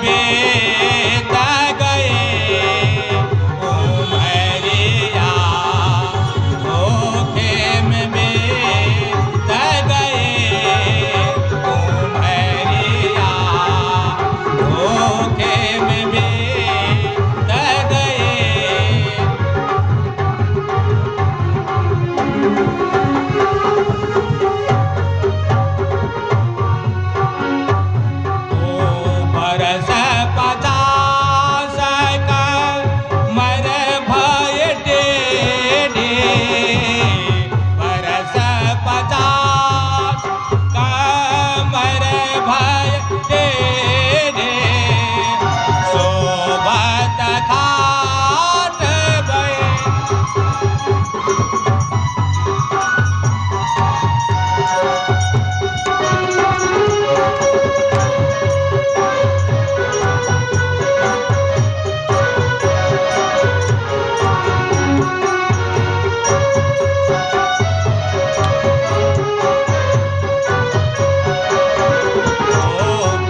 बीत गए उमरिया, धोखे में बीत गए उमरिया, धोखे में बीत गए। बरस 50 का मर भय टेढ़े, बरस 50 का मर भय टेढ़े, सोबत खाट गए।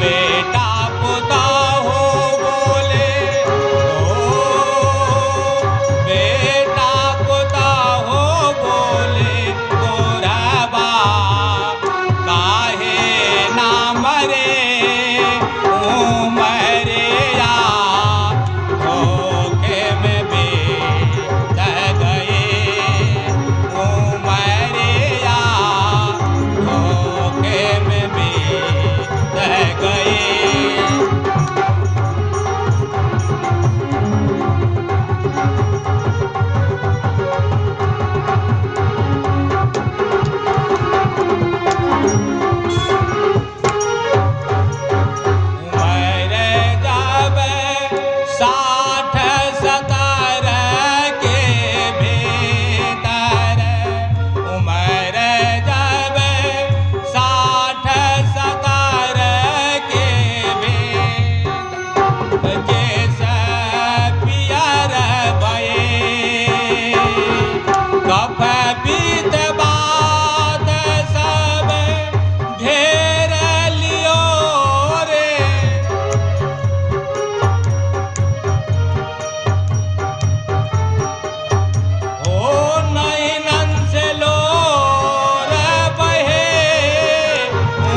बेटा पुता हो बोले, बेटा पुता हो बोले, तोरबा काहे ना मरे उमरिया, धोखे में बीत गए उमरिया, धोखे में बीत गए। उमर जब 60-70 के भीतर, उमर जब 60-70 के भीतर, जैसा पियर भये कफ पीत बात सब घेर लियो रे, ओ नैनन से लोर बहे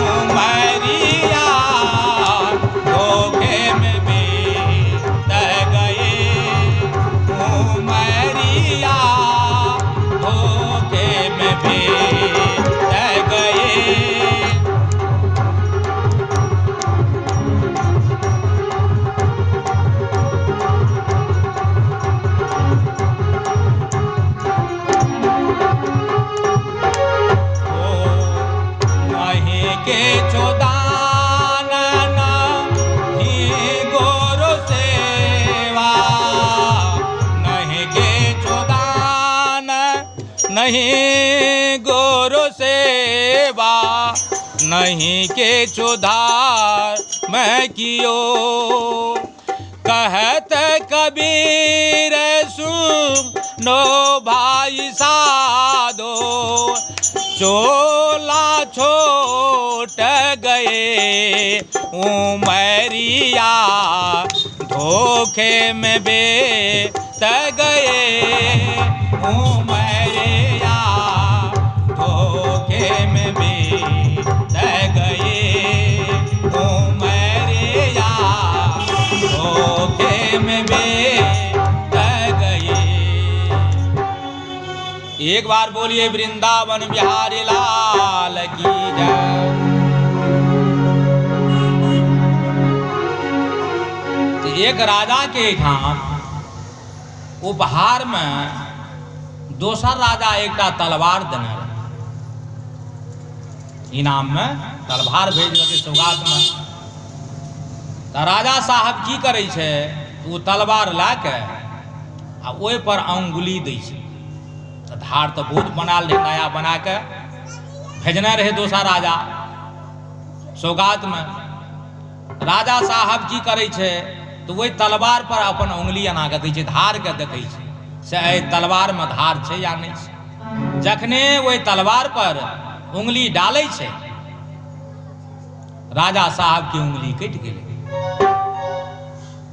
उमरिया, धोखे में बीत गए उमरिया, धोखे में बीत गए। नहीं के चोदान नहीं गोरो सेवा, नहीं के चोदान नहीं गोरो सेवा, नहीं के चुधार मैं कियो, कहत कबीर सुनो भाई साधो, चोला छोट गए उमरिया, धोखे में बीत गए उमरिया, धोखे में बीत गए उमरिया, धोखे में बीत गए। एक बार बोलिए वृंदावन बिहारी लाल की जय। एक राजा के यहाँ उपहार में दोसर राजा एकटा तलवार देने रहे, इनाम में तलवार भेज देलकै सौगात में। तो राजा साहब की करे छे, वो तलवार लाके आ ओहि पर अंगुली दै छै। तो धार तो बहुत बनाल रहे, नया बना के भेजने रहे दोसर राजा सौगात में। राजा साहब की करे छे, तो वही तलवार पर अपन उंगली एना के दै छै, धार के देखै छै से एहि तलवार में धार छै या नहीं छै। जखने वही तलवार पर उंगली डालै छै, राजा साहब की उंगली कटि गेलै।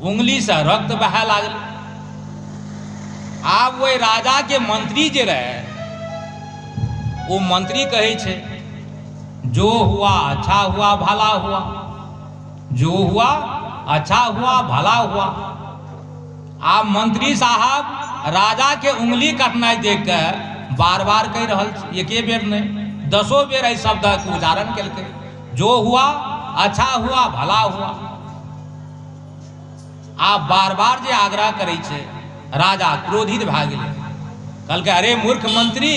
उंगली से रक्त बहे लागल। आब वही राजा के मंत्री जे रहे, वो मंत्री कहे छे जो हुआ अच्छा हुआ भला हुआ, जो हुआ अच्छा हुआ भला हुआ। आप मंत्री साहब राजा के उंगली कटनाई देख के बार बार कह रहल, एके बेर नहीं 10 बेर एहि शब्द के उच्चारण केलकै, जो हुआ अच्छा हुआ भला हुआ। आप बार बार जे आग्रह करे छे, राजा क्रोधित भा गेले, कहलकै अरे मूर्ख मंत्री,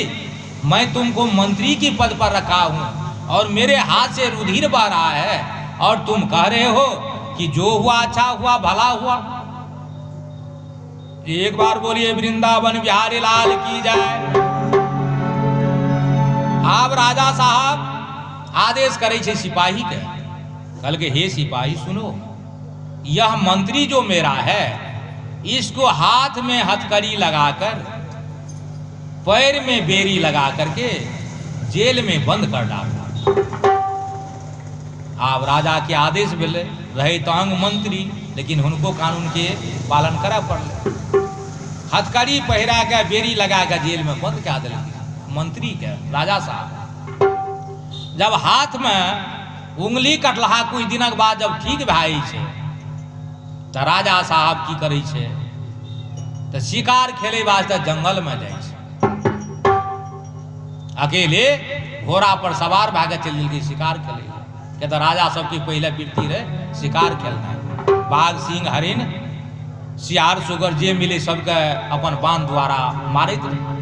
मैं तुमको मंत्री की पद पर रखा हूं और मेरे हाथ से रुधिर बह रहा है और तुम कह रहे हो कि जो हुआ अच्छा हुआ भला हुआ। एक बार बोलिए वृंदावन बिहारी लाल की जाए। अब राजा साहब आदेश करे छे सिपाही के, कल के हे सिपाही सुनो, यह मंत्री जो मेरा है इसको हाथ में हथकड़ी लगाकर पैर में बेरी लगा करके जेल में बंद कर डाला। अब राजा के आदेश मिले रहे तो अंग मंत्री, लेकिन उनको कानून के पालन करा पड़े। हथकड़ी पहिरा के बेरी लगा के जेल में बंद कर दिल मंत्री के। राजा साहब जब हाथ में उंगली कटलहा कुछ दिन बाद जब ठीक भाई छे, तो राजा साहब की करे छे, तो शिकार खेले वास्ते जंगल में जाए छे। अकेले घोड़ा पर सवार भागे चल दिल शिकार खेले के। तो राजा सबकी पहले वृत्ति रहे शिकार खेलना, बाघ सिंह हरिन सियार सुगर जे मिले सबके अपन बांध द्वारा मारत रहे।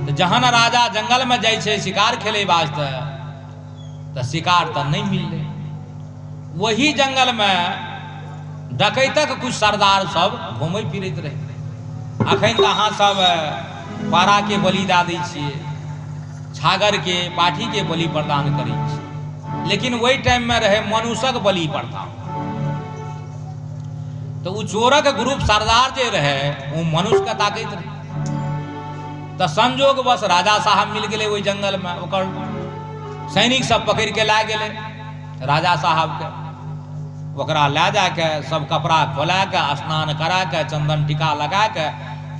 तो जहां राजा जंगल में जाए छे शिकार खेले वास्ते, तो शिकार तो नहीं मिले। वही जंगल में डकैतक कुछ सरदार सब घूमे फिरत रहे। अखन तो अहाँ सब पारा के बलि दे दै छियै, छागर के पाठी के बलि प्रदान करै छी, लेकिन वही टाइम में रहे मनुष्यक बलि प्रथा। तो उ चोरक ग्रुप सरदार जे रहे वो मनुष्य के ताकत रहे। तो संजोग बस राजा साहब मिल गए वही जंगल में, ओकर सैनिक सब पकड़ के ला गए राजा साहब के। ओकरा ला जाके सब कपड़ा खोला के स्नान करा के चंदन टीका लगा के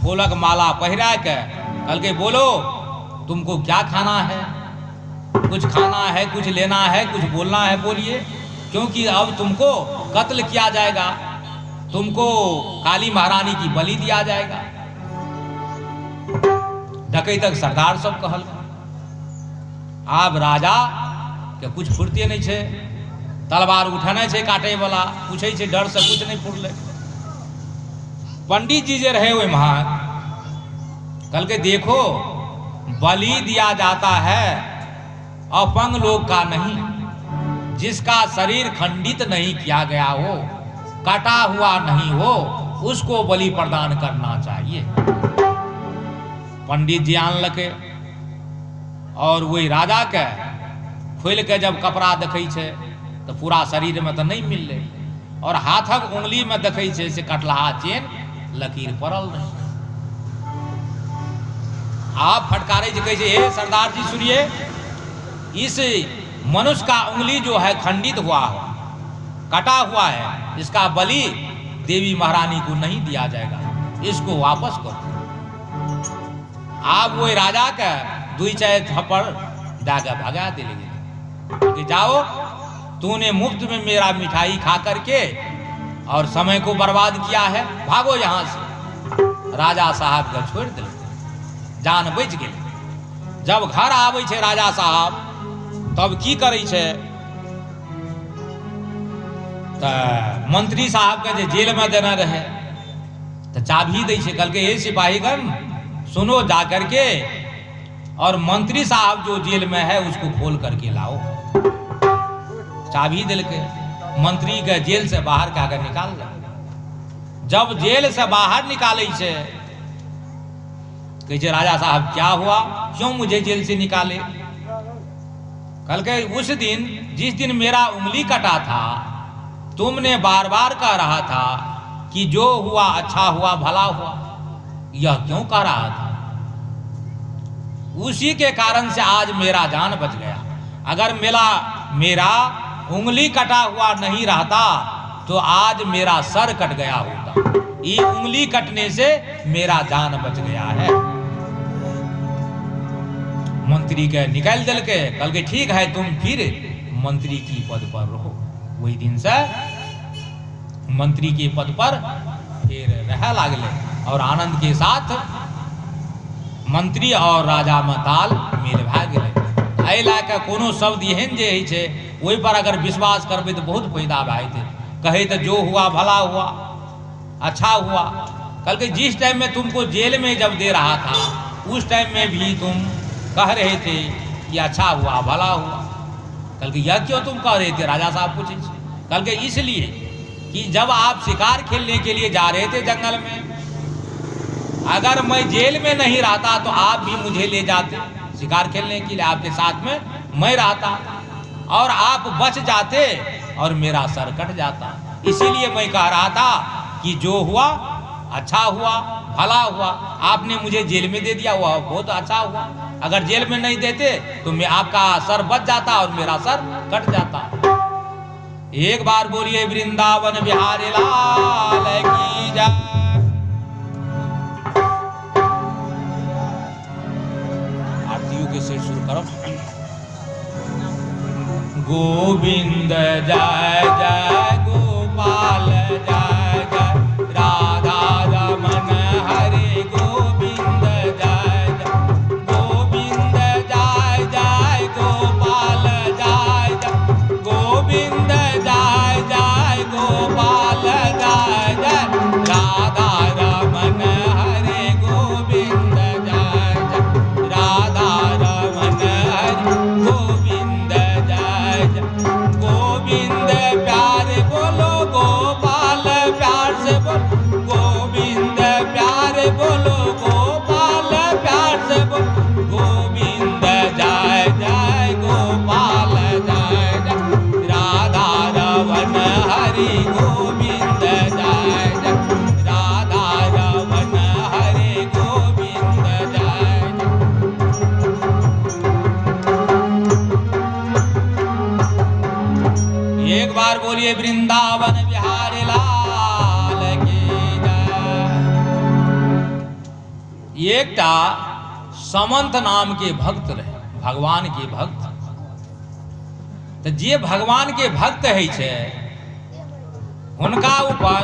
फूलक माला पहिरा के कल के बोलो तुमको क्या खाना है, कुछ खाना है, कुछ लेना है, कुछ बोलना है बोलिए, क्योंकि अब तुमको कत्ल किया जाएगा, तुमको काली महारानी की बलि दिया जाएगा। डकैतक सरदार सब कहल। आब राजा के कुछ फुर्ते नहीं छे, तलवार उठाने छे काटे वाला, पूछे छे डर से कुछ नहीं फुरले। पंडित जी जे रहे वहाँ कल के देखो बलि दिया जाता है अपंग लोग का नहीं, जिसका शरीर खंडित नहीं किया गया हो, कटा हुआ नहीं हो, उसको बलि प्रदान करना चाहिए। पंडित जी आन लगे और वही राजा के खोल के जब कपड़ा देखे छे तो पूरा शरीर में तो नहीं मिलले, और हाथक उंगली में देखे छे से कटलहा चेन लकीर पड़ल नहीं। आप फटकारे जी कहे हे सरदार जी सुनिए, इस मनुष्य का उंगली जो है खंडित हुआ हो, कटा हुआ है, इसका बलि देवी महारानी को नहीं दिया जाएगा, इसको वापस करो। आप वो राजा का दुई चाहे थप्पड़ दागा भगा दिले कि जाओ तूने मुफ्त में मेरा मिठाई खा करके और समय को बर्बाद किया है, भागो यहां से। राजा साहब का छोड़ दिले, जान बच गई। जब घर आवे छे राजा साहब तब की करे छे, मंत्री साहब के जेल में देना रहे तो चाबी दे छे, कल के ये सिपाहीगण सुनो जा करके और मंत्री साहब जो जेल में है उसको खोल करके लाओ। चाबी दिल के मंत्री के जेल से बाहर कागर निकाल ले। जब जेल से बाहर निकाले छे कहे राजा साहब क्या हुआ, क्यों मुझे जेल से निकाले? कल के उस दिन जिस दिन मेरा उंगली कटा था तुमने बार बार कह रहा था कि जो हुआ अच्छा हुआ भला हुआ, यह क्यों कह रहा था? उसी के कारण से आज मेरा जान बच गया। अगर मेरा उंगली कटा हुआ नहीं रहता तो आज मेरा सर कट गया होता। ये उंगली कटने से मेरा जान बच गया है। मंत्री के निकाल दिल के, कल के ठीक है तुम फिर मंत्री की पद पर रहो। वही दिन से मंत्री के पद पर फिर रह लागले और आनंद के साथ मंत्री और राजा में ताल मेल भए गेलै। एहि लए कऽ कोनो शब्द एहन जे होइ छै ओहि पर अगर विश्वास करबै तो बहुत फायदा भए जेतै। कहे तो जो हुआ भला हुआ, अच्छा हुआ। कल के जिस टाइम में तुमको जेल में जब दे रहा था उस टाइम में भी तुम कह रहे थे कि अच्छा हुआ भला हुआ। कल के यह क्यों तुम कह रहे थे? राजा साहब पूछे। कल के इसलिए कि जब आप शिकार खेलने के लिए जा रहे थे जंगल में, अगर मैं जेल में नहीं रहता तो आप भी मुझे ले जाते शिकार खेलने के लिए, आपके साथ में मैं रहता और आप बच जाते और मेरा सर कट जाता। इसीलिए मैं कह रहा था कि जो हुआ अच्छा हुआ भला हुआ। आपने मुझे जेल में दे दिया, हुआ बहुत अच्छा हुआ। अगर जेल में नहीं देते तो मैं आपका सर बच जाता और मेरा सर कट जाता। एक बार बोलिए वृंदावन बिहारी लाल की जय। आरतियों के शेर शुरू करो। गोविंद जय जय गोपाल जय जय राधा रमन हरे गोविंद जय जय गोविंद जय जय गोपाल जय जय गोविंद जय जय गोपाल जय जय राधा रमन हरे गोविंद जय जय राधा रमन हरे गोविंद जय जय गोविंद प्यारे बोलो गोपाल प्यार से बोलो गोविंद प्यारे बोलो गोपाल प्यार से बोलो गोविंद जय जय गोपाल जय जय राधा रमन हरि गोविंद जय जय राधा रमन हरि गोविंद जय जय। एक बार बोलिए वृंदावन बिहारी लाल की जय। एकटा समंत नाम के भक्त रहे, भगवान के भक्त। तो जे भगवान के भक्त है छे हुनका ऊपर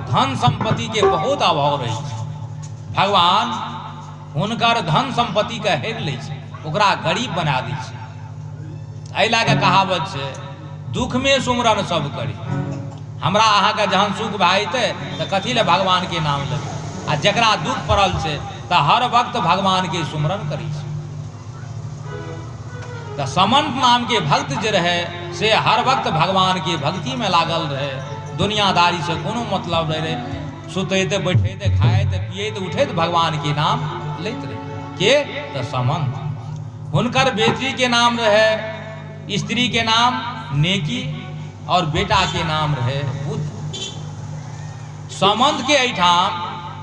धन संपत्ति के बहुत अभाव रहे छे। भगवान हुनकर धन संपत्ति के हेर ले छे, ओकरा गरीब बना दै छे। एहि लए कऽ कहावत छै दुख में सुमरन सब करी। हमरा अहाँके जहन सुख भए जेतै तऽ कथी लए भगवान के नाम लेबै। आ जकरा दुख पड़ल छै तऽ हर वक्त भगवान के सुमरन करै छै। तऽ समंत नाम के भक्त जे रहे से हर वक्त भगवान के भक्ति में लागल रहे। दुनियादारी से कोनो मतलब नहीं रहे। सुतैते बैठैते खाएते पियैते उठैते भगवान के नाम लैत रहे। के तऽ समंत। हुनकर बेटी के नाम रहे, स्त्री के नाम नेकी और बेटा के नाम रहे बुद्ध। समंत के एहिठाम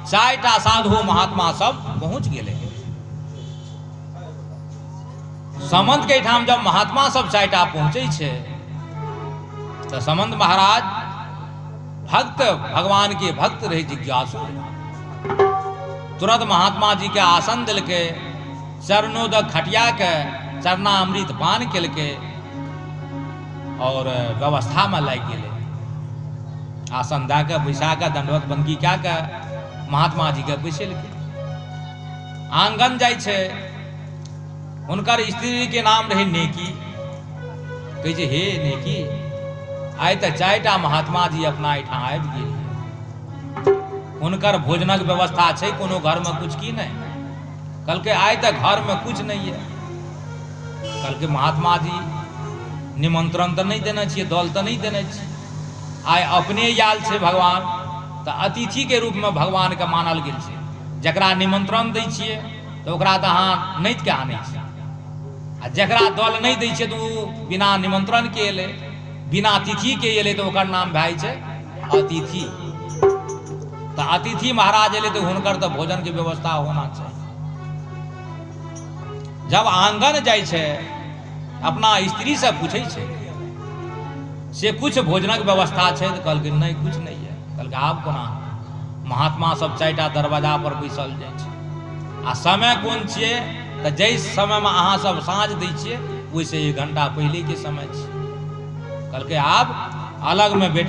4टा साधु महात्मा सब पहुंच गेले। समंत के एहिठाम जब महात्मा सब 4टा पहुंचे छे तो समंत महाराज भक्त भगवान के भक्त रहे, जिज्ञासु रहे। तुरंत महात्मा जी के आसन दिल के, चरणोदक खटिया के चरणामृत पान केल के और व्यवस्था में लग गए। आसन दे के बैसा के दंडवत बंदगी क्या के महात्मा जी के बैसल के आंगन जाय छे। हुनकर स्त्री के नाम रहे नेकी। कहे छे हे नेकी आइ तऽ 4टा महात्मा जी अपना एहिठाम आबि गेल। हुनकर भोजनक व्यवस्था छै कोनो घर में कुछ की नहीं। कल के आइ तऽ घर में कुछ नहीं है। कल के महात्मा जी निमंत्रण तो नहीं देने छिए, दल तो नहीं देने छिए। आइ अपने आयल छे भगवान तो अतिथि के रूप में भगवान के मानल गेल छे। जकरा निमंत्रण दै छिए तो ओकरा तऽ अहाँ नैत के आनै छी, आ जकरा दल नहीं दै छिए तो बिना निमंत्रण के एले, बिना अतिथि के एले तो ओकर नाम भए छै अतिथि। तो अतिथि महाराज एले तो हुनकर तो भोजन के व्यवस्था होना चाहिए। जब आंगन जाय छे अपना स्त्री से पूछे छे से कुछ भोजनक व्यवस्था छै तऽ कहलकै नहि कुछ नहीं है। कहलकै आब कोना महात्मा सब 4टा दरवाजा पर बैसल जाइ छै आ समय कोन छियै तऽ जाहि समयमे अहाँ सब साँझ दै छियै ओहिसँ 1 घंटा पहिले के समय छै। कहलकै आब अलग में